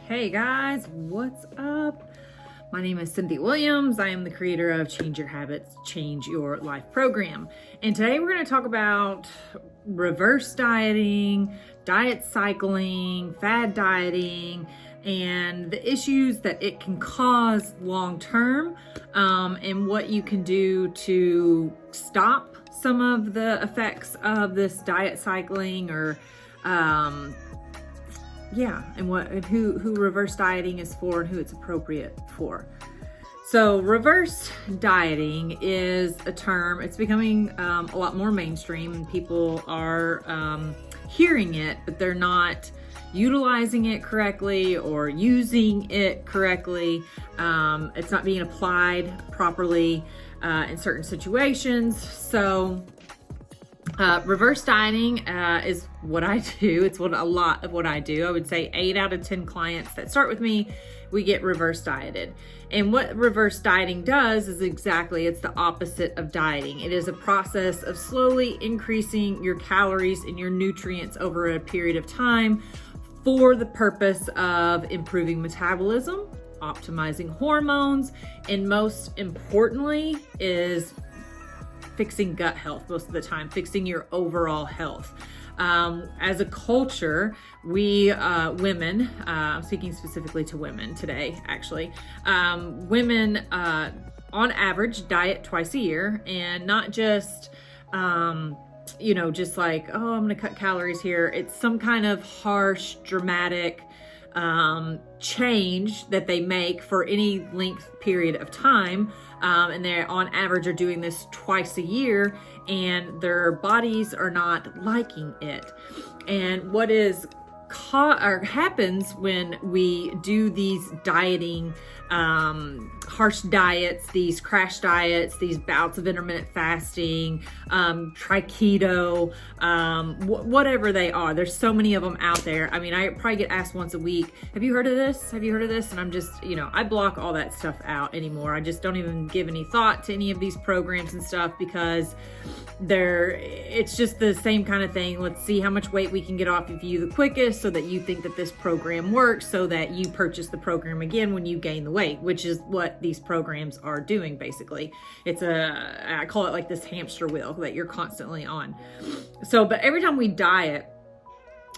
Hey guys, what's up? My name is Cynthia Williams. I am the creator of Change Your Habits, Change Your Life program. And today we're going to talk about reverse dieting, diet cycling, fad dieting, and the issues that it can cause long term, and what you can do to stop some of the effects of this diet cycling, or and who reverse dieting is for and who it's appropriate for. So reverse dieting is a term, it's becoming a lot more mainstream, and people are hearing it, but they're not utilizing it correctly or using it correctly. It's not being applied properly in certain situations. So reverse dieting is what I do. It's a lot of what I do. I would say 8 out of 10 clients that start with me, we get reverse dieted. And what reverse dieting does is it's the opposite of dieting. It is a process of slowly increasing your calories and your nutrients over a period of time for the purpose of improving metabolism, optimizing hormones, and most importantly is fixing gut health most of the time, fixing your overall health. As a culture, we women, I'm speaking specifically to women today, actually, women on average diet twice a year, and not just, just like, oh, I'm gonna cut calories here. It's some kind of harsh, dramatic change that they make for any length period of time, and they're on average are doing this twice a year, and their bodies are not liking it. And what is happens when we do these dieting, harsh diets, these crash diets, these bouts of intermittent fasting, try keto, whatever they are. There's so many of them out there. I mean, I probably get asked once a week, have you heard of this? Have you heard of this? And I'm just, I block all that stuff out anymore. I just don't even give any thought to any of these programs and stuff, because it's just the same kind of thing. Let's see how much weight we can get off of you the quickest, so that you think that this program works, so that you purchase the program again when you gain the weight, which is what these programs are doing. Basically, I call it like this hamster wheel that you're constantly on. So, but every time we diet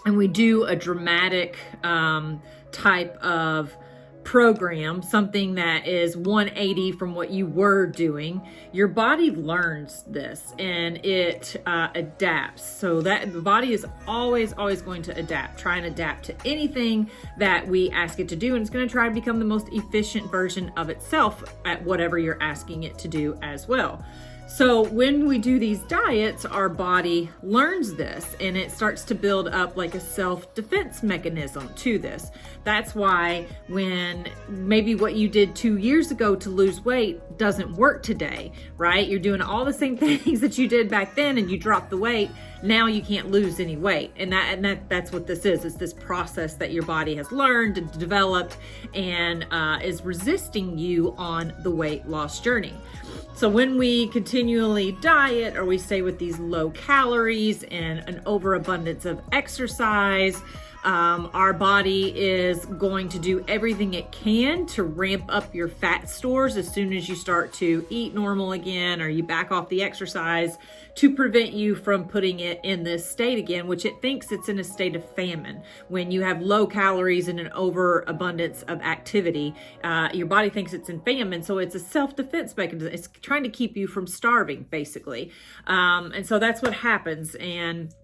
and we do a dramatic type of program, something that is 180 from what you were doing, your body learns this and it adapts. So that the body is always going to adapt, try and adapt to anything that we ask it to do, and it's going to try to become the most efficient version of itself at whatever you're asking it to do as well. So when we do these diets, our body learns this, and it starts to build up like a self-defense mechanism to this. That's why when maybe what you did 2 years ago to lose weight doesn't work today, right? You're doing all the same things that you did back then, and you dropped the weight. Now you can't lose any weight. And that's what this is. It's this process that your body has learned and developed, and is resisting you on the weight loss journey. So when we continually diet, or we stay with these low calories and an overabundance of exercise, our body is going to do everything it can to ramp up your fat stores as soon as you start to eat normal again, or you back off the exercise, to prevent you from putting it in this state again, which it thinks it's in a state of famine. When you have low calories and an overabundance of activity, your body thinks it's in famine. So it's a self-defense mechanism. It's trying to keep you from starving, basically. And so that's what happens. And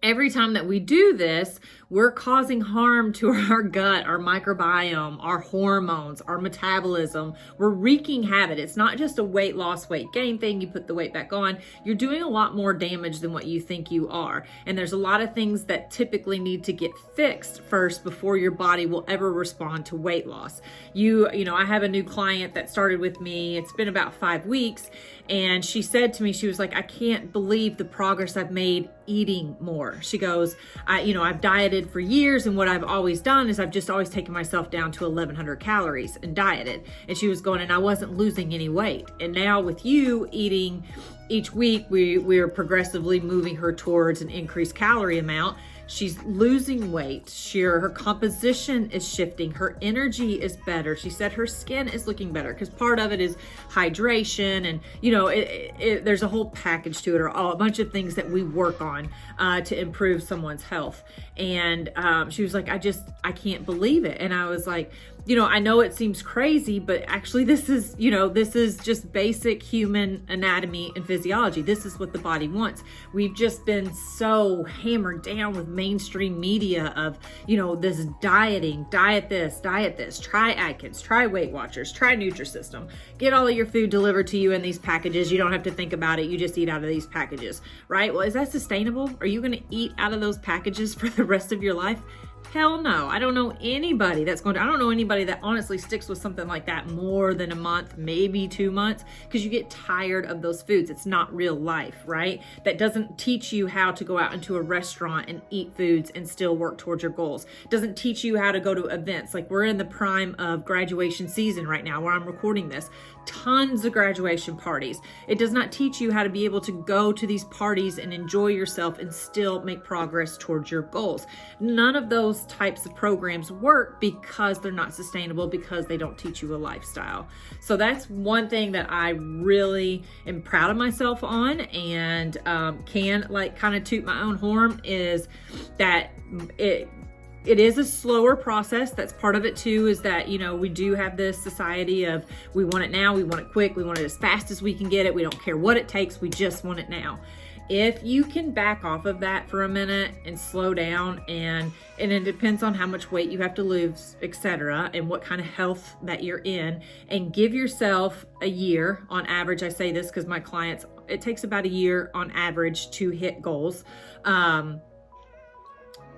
every time that we do this, we're causing harm to our gut, our microbiome, our hormones, our metabolism. We're wreaking havoc. It's not just a weight loss, weight gain thing. You put the weight back on. You're doing a lot more damage than what you think you are. And there's a lot of things that typically need to get fixed first before your body will ever respond to weight loss. I have a new client that started with me. It's been about 5 weeks. And she said to me, she was like, I can't believe the progress I've made eating more. She goes, I've dieted for years, and what I've always done is I've just always taken myself down to 1,100 calories and dieted. And she was going, and I wasn't losing any weight. And now with you eating each week we're progressively moving her towards an increased calorie amount. She's losing weight. Her composition is shifting. Her energy is better. She said her skin is looking better because part of it is hydration, and there's a whole package to it, or a bunch of things that we work on to improve someone's health. And she was like, I can't believe it. And I was like, I know it seems crazy, but actually this is just basic human anatomy and physiology. This is what the body wants. We've just been so hammered down with mainstream media of, this dieting, diet this, try Atkins, try Weight Watchers, try Nutrisystem, get all of your food delivered to you in these packages. You don't have to think about it. You just eat out of these packages, right? Well, is that sustainable? Are you going to eat out of those packages for the rest of your life? Hell no. I don't know anybody that honestly sticks with something like that more than a month, maybe 2 months, because you get tired of those foods. It's not real life, right? That doesn't teach you how to go out into a restaurant and eat foods and still work towards your goals. Doesn't teach you how to go to events. Like, we're in the prime of graduation season right now where I'm recording this. Tons of graduation parties. It does not teach you how to be able to go to these parties and enjoy yourself and still make progress towards your goals. None of those types of programs work because they're not sustainable, because they don't teach you a lifestyle. So that's one thing that I really am proud of myself on, and can kind of toot my own horn, is that it is a slower process. That's part of it too, is that, we do have this society of, we want it now, we want it quick, we want it as fast as we can get it. We don't care what it takes, we just want it now. If you can back off of that for a minute and slow down, and it depends on how much weight you have to lose, etc., and what kind of health that you're in, and give yourself a year on average. I say this because my clients, it takes about a year on average to hit goals.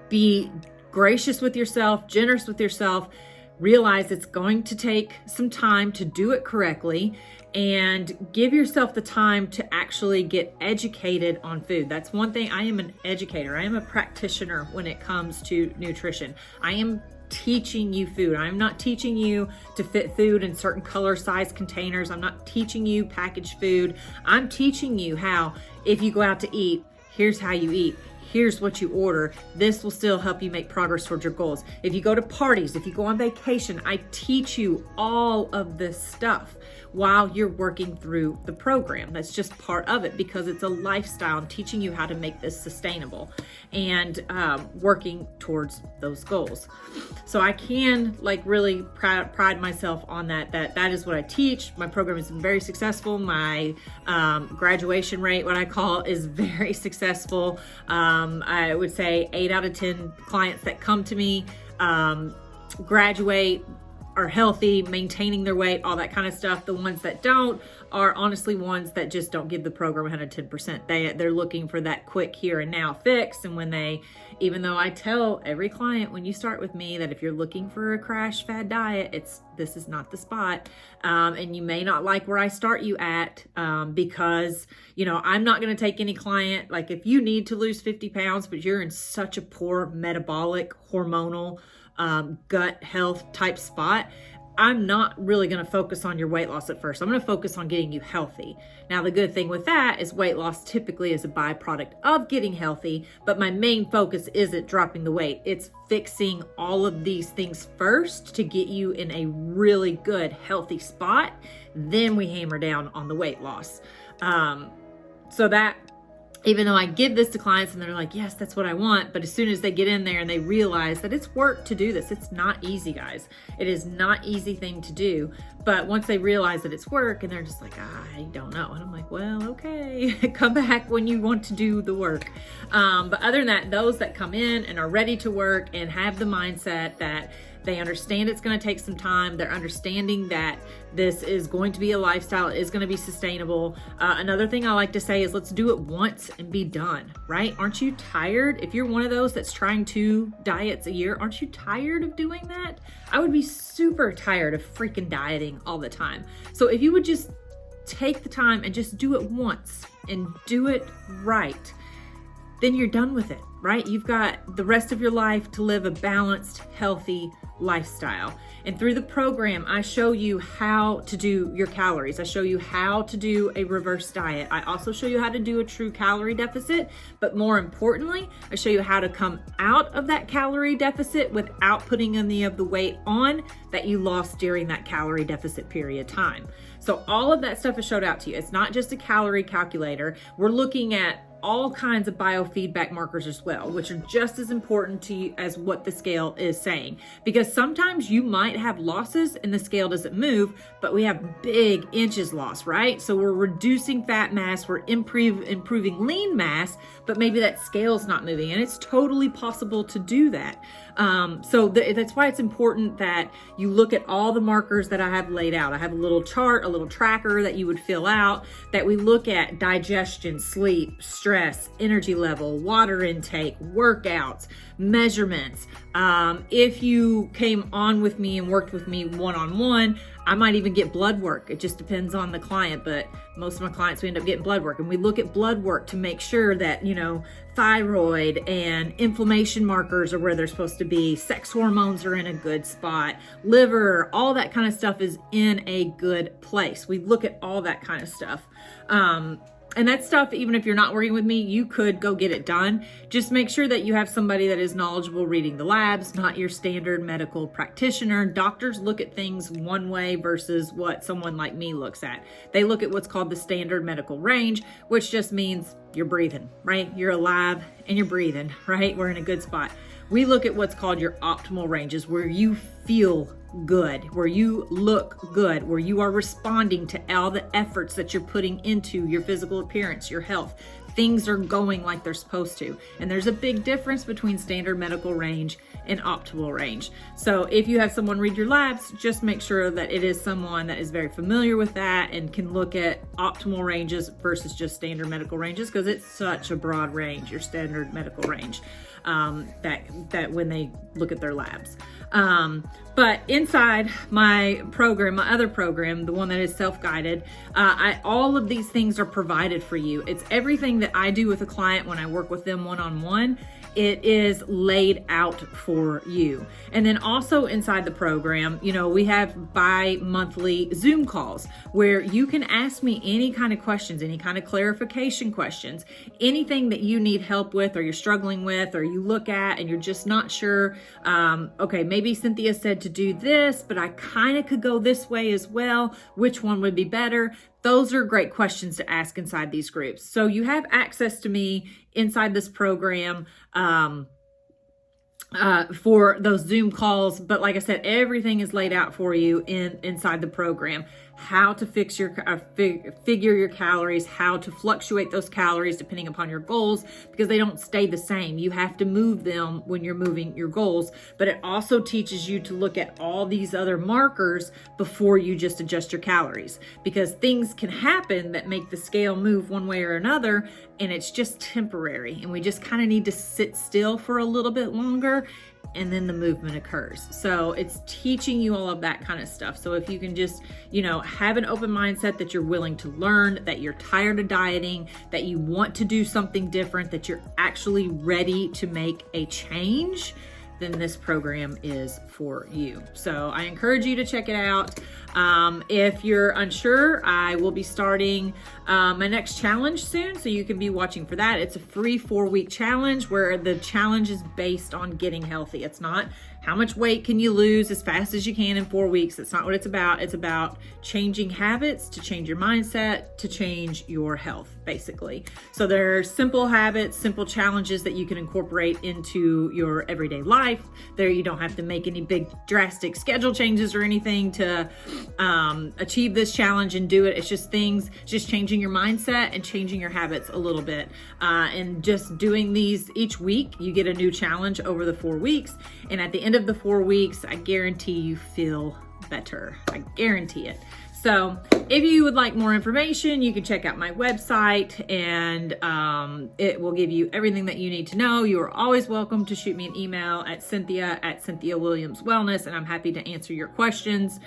Be gracious with yourself, generous with yourself. Realize it's going to take some time to do it correctly, and give yourself the time to actually get educated on food. That's one thing. I am an educator. I am a practitioner when it comes to nutrition. I am teaching you food. I'm not teaching you to fit food in certain color size containers. I'm not teaching you packaged food. I'm teaching you how, if you go out to eat, here's how you eat. Here's what you order. This will still help you make progress towards your goals. If you go to parties, if you go on vacation, I teach you all of this stuff while you're working through the program. That's just part of it, because it's a lifestyle. I'm teaching you how to make this sustainable and working towards those goals. So I can really pride myself on that is what I teach. My program has been very successful. My graduation rate, what I call, is very successful. I would say 8 out of 10 clients that come to me graduate, are healthy, maintaining their weight, all that kind of stuff. The ones that don't are honestly ones that just don't give the program 110%. They're looking for that quick here and now fix. And even though I tell every client, when you start with me, that if you're looking for a crash fad diet, this is not the spot. And you may not like where I start you at, because, I'm not going to take any client. Like, if you need to lose 50 pounds, but you're in such a poor metabolic, hormonal, gut health type spot, I'm not really going to focus on your weight loss at first. I'm going to focus on getting you healthy. Now, the good thing with that is weight loss typically is a byproduct of getting healthy, but my main focus isn't dropping the weight. It's fixing all of these things first to get you in a really good, healthy spot. Then we hammer down on the weight loss. So that, even though I give this to clients and they're like, yes, that's what I want. But as soon as they get in there and they realize that it's work to do this, it's not easy, guys. It is not an easy thing to do. But once they realize that it's work, and they're just like, I don't know. And I'm like, well, okay, come back when you want to do the work. But other than that, those that come in and are ready to work and have the mindset that they understand it's going to take some time. They're understanding that this is going to be a lifestyle. It is going to be sustainable. Another thing I like to say is, let's do it once and be done, right? Aren't you tired? If you're one of those that's trying 2 diets a year, aren't you tired of doing that? I would be super tired of freaking dieting all the time. So if you would just take the time and just do it once and do it right, then you're done with it, right? You've got the rest of your life to live a balanced, healthy lifestyle. And through the program, I show you how to do your calories. I show you how to do a reverse diet. I also show you how to do a true calorie deficit, but more importantly, I show you how to come out of that calorie deficit without putting any of the weight on that you lost during that calorie deficit period of time. So all of that stuff is showed out to you. It's not just a calorie calculator. We're looking at all kinds of biofeedback markers as well, which are just as important to you as what the scale is saying. Because sometimes you might have losses and the scale doesn't move, but we have big inches lost, right? So we're reducing fat mass, we're improving lean mass, but maybe that scale's not moving, and it's totally possible to do that. That's why it's important that you look at all the markers that I have laid out. I have a little chart, a little tracker that you would fill out, that we look at digestion, sleep, stress, energy level, water intake, workouts, measurements. If you came on with me and worked with me one-on-one, I might even get blood work. It just depends on the client, but most of my clients, we end up getting blood work, and we look at blood work to make sure that, thyroid and inflammation markers are where they're supposed to be. Sex hormones are in a good spot. Liver, all that kind of stuff is in a good place. We look at all that kind of stuff. And that stuff, even if you're not working with me, you could go get it done. Just make sure that you have somebody that is knowledgeable reading the labs, not your standard medical practitioner. Doctors look at things one way versus what someone like me looks at. They look at what's called the standard medical range, which just means you're breathing, right? You're alive and you're breathing, right? We're in a good spot. We look at what's called your optimal ranges, where you feel good, where you look good, where you are responding to all the efforts that you're putting into your physical appearance, your health. Things are going like they're supposed to. And there's a big difference between standard medical range and optimal range. So if you have someone read your labs, just make sure that it is someone that is very familiar with that and can look at optimal ranges versus just standard medical ranges, because it's such a broad range, your standard medical range, that when they look at their labs. But inside my program, my other program, the one that is self-guided, all of these things are provided for you. It's everything that I do with a client when I work with them one-on-one. It is laid out for you. And then also inside the program, we have bi-monthly Zoom calls where you can ask me any kind of questions, any kind of clarification questions, anything that you need help with or you're struggling with or you look at and you're just not sure. Okay, maybe Cynthia said to do this, but I kind of could go this way as well. Which one would be better? Those are great questions to ask inside these groups. So you have access to me inside this program for those Zoom calls. But like I said, everything is laid out for you inside the program. How to fix your figure your calories, how to fluctuate those calories depending upon your goals, because they don't stay the same. You have to move them when you're moving your goals. But it also teaches you to look at all these other markers before you just adjust your calories, because things can happen that make the scale move one way or another, and it's just temporary, and we just kind of need to sit still for a little bit longer, and then the movement occurs. So it's teaching you all of that kind of stuff. So if you can just, have an open mindset that you're willing to learn, that you're tired of dieting, that you want to do something different, that you're actually ready to make a change, then this program is for you. So I encourage you to check it out. If you're unsure, I will be starting my next challenge soon, so you can be watching for that. It's a free 4-week challenge where the challenge is based on getting healthy. It's not how much weight can you lose as fast as you can in 4 weeks. That's not what it's about. It's about changing habits to change your mindset, to change your health, basically. So there are simple habits, simple challenges that you can incorporate into your everyday life. There, you don't have to make any big drastic schedule changes or anything to achieve this challenge and do it. It's just changing your mindset and changing your habits a little bit. And just doing these each week, you get a new challenge over the 4 weeks. And at the end of the 4 weeks, I guarantee you feel better. I guarantee it. So if you would like more information, you can check out my website, and it will give you everything that you need to know. You are always welcome to shoot me an email at Cynthia Williams Wellness, and I'm happy to answer your questions.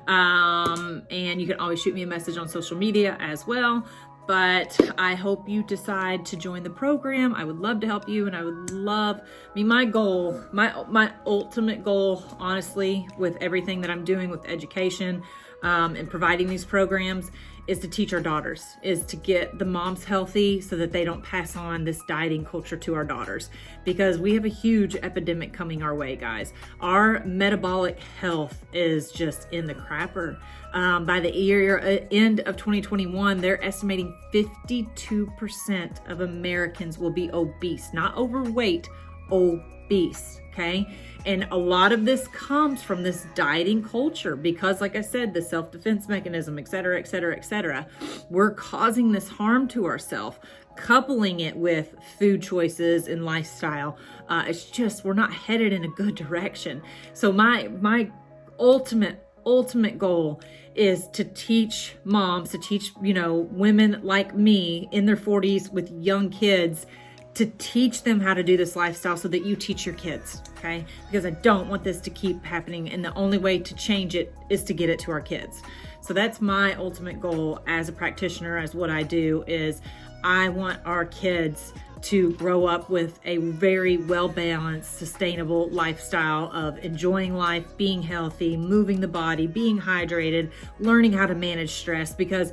And you can always shoot me a message on social media as well. but I hope you decide to join the program. I would love to help you, and I would love, my goal, my ultimate goal, honestly, with everything that I'm doing with education and providing these programs, is to teach our daughters, is to get the moms healthy so that they don't pass on this dieting culture to our daughters, because we have a huge epidemic coming our way, guys. Our metabolic health is just in the crapper. By the end of 2021, they're estimating 52% of Americans will be obese, not overweight, obese, okay? And a lot of this comes from this dieting culture because, like I said, the self-defense mechanism, et cetera, et cetera, et cetera. We're causing this harm to ourselves, coupling it with food choices and lifestyle. It's just, we're not headed in a good direction. So my ultimate goal is to teach moms, to teach, women like me in their 40s with young kids, to teach them how to do this lifestyle so that you teach your kids, okay? Because I don't want this to keep happening, and the only way to change it is to get it to our kids. So that's my ultimate goal as a practitioner, as what I do, is I want our kids to grow up with a very well-balanced, sustainable lifestyle of enjoying life, being healthy, moving the body, being hydrated, learning how to manage stress, because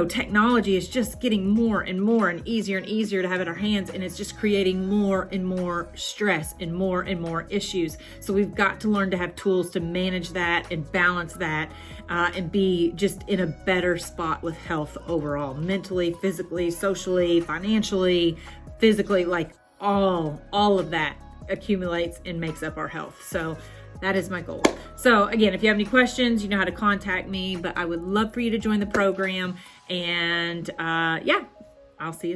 technology is just getting more and more and easier to have in our hands, and it's just creating more and more stress and more issues. So we've got to learn to have tools to manage that and balance that, and be just in a better spot with health overall, mentally, physically, socially, financially, physically, like all of that accumulates and makes up our health. So that is my goal. So again, if you have any questions, you know how to contact me, but I would love for you to join the program. And yeah, I'll see you.